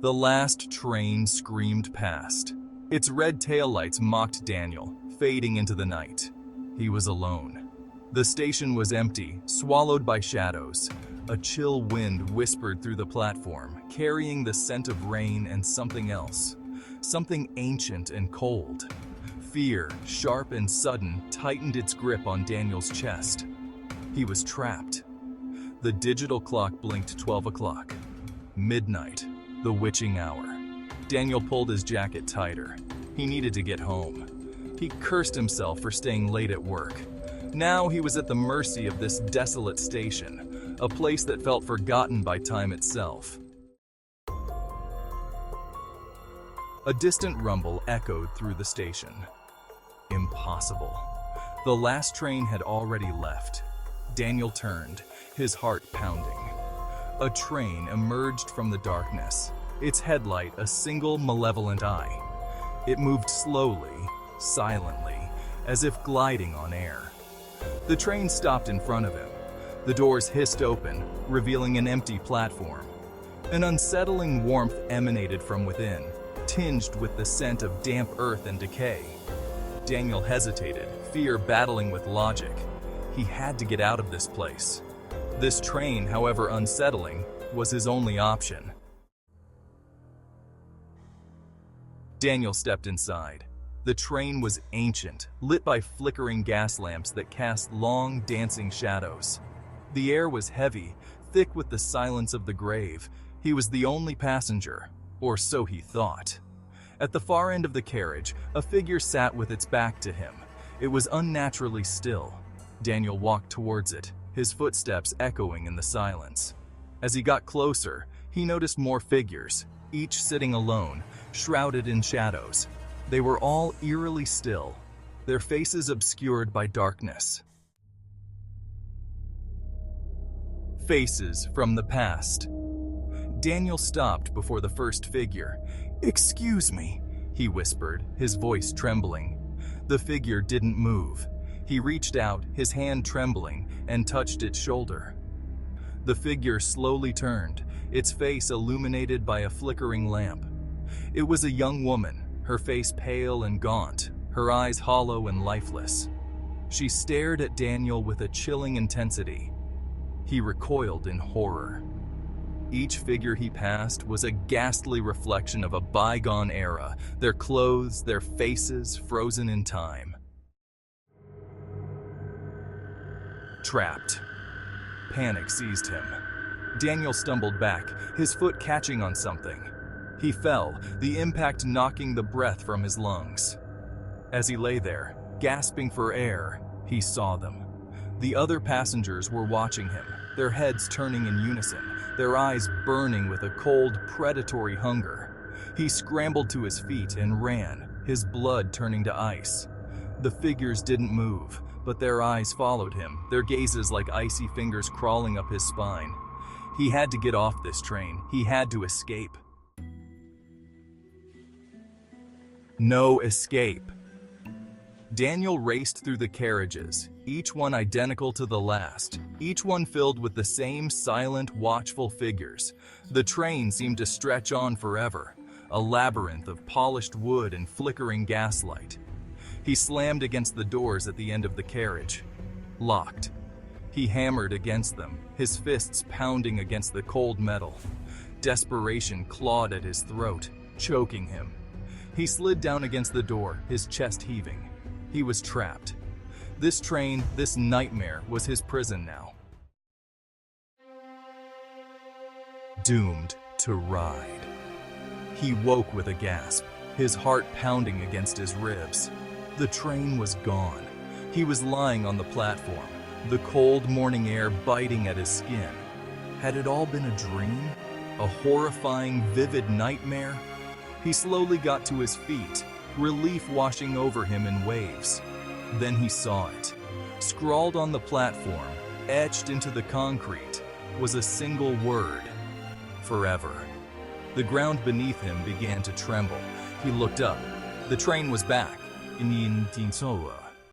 The last train screamed past. Its red taillights mocked Daniel, fading into the night. He was alone. The station was empty, swallowed by shadows. A chill wind whispered through the platform, carrying the scent of rain and something else. Something ancient and cold. Fear, sharp and sudden, tightened its grip on Daniel's chest. He was trapped. The digital clock blinked 12 o'clock. Midnight, the witching hour. Daniel pulled his jacket tighter. He needed to get home. He cursed himself for staying late at work. Now he was at the mercy of this desolate station, a place that felt forgotten by time itself. A distant rumble echoed through the station. Impossible. The last train had already left. Daniel turned, his heart pounding. A train emerged from the darkness, its headlight a single malevolent eye. It moved slowly, silently, as if gliding on air. The train stopped in front of him. The doors hissed open, revealing an empty platform. An unsettling warmth emanated from within, tinged with the scent of damp earth and decay. Daniel hesitated, fear battling with logic. He had to get out of this place. This train, however unsettling, was his only option. Daniel stepped inside. The train was ancient, lit by flickering gas lamps that cast long, dancing shadows. The air was heavy, thick with the silence of the grave. He was the only passenger, or so he thought. At the far end of the carriage, a figure sat with its back to him. It was unnaturally still. Daniel walked towards it, his footsteps echoing in the silence. As he got closer, he noticed more figures, each sitting alone, shrouded in shadows. They were all eerily still, their faces obscured by darkness. Faces from the past. Daniel stopped before the first figure. "Excuse me," he whispered, his voice trembling. The figure didn't move. He reached out, his hand trembling, and touched its shoulder. The figure slowly turned, its face illuminated by a flickering lamp. It was a young woman, her face pale and gaunt, her eyes hollow and lifeless. She stared at Daniel with a chilling intensity. He recoiled in horror. Each figure he passed was a ghastly reflection of a bygone era, their clothes, their faces frozen in time. Trapped. Panic seized him. Daniel stumbled back, his foot catching on something. He fell, the impact knocking the breath from his lungs. As he lay there, gasping for air, he saw them. The other passengers were watching him, their heads turning in unison, their eyes burning with a cold, predatory hunger. He scrambled to his feet and ran, his blood turning to ice. The figures didn't move, but their eyes followed him, their gazes like icy fingers crawling up his spine. He had to get off this train. He had to escape. No escape. Daniel raced through the carriages, each one identical to the last, each one filled with the same silent, watchful figures. The train seemed to stretch on forever, a labyrinth of polished wood and flickering gaslight. He slammed against the doors at the end of the carriage. Locked. He hammered against them, his fists pounding against the cold metal. Desperation clawed at his throat, choking him. He slid down against the door, his chest heaving. He was trapped. This train, this nightmare, was his prison now. Doomed to ride. He woke with a gasp, his heart pounding against his ribs. The train was gone. He was lying on the platform, the cold morning air biting at his skin. Had it all been a dream? A horrifying, vivid nightmare? He slowly got to his feet, relief washing over him in waves. Then he saw it. Scrawled on the platform, etched into the concrete, was a single word: forever. The ground beneath him began to tremble. He looked up. The train was back. Inintinsoa.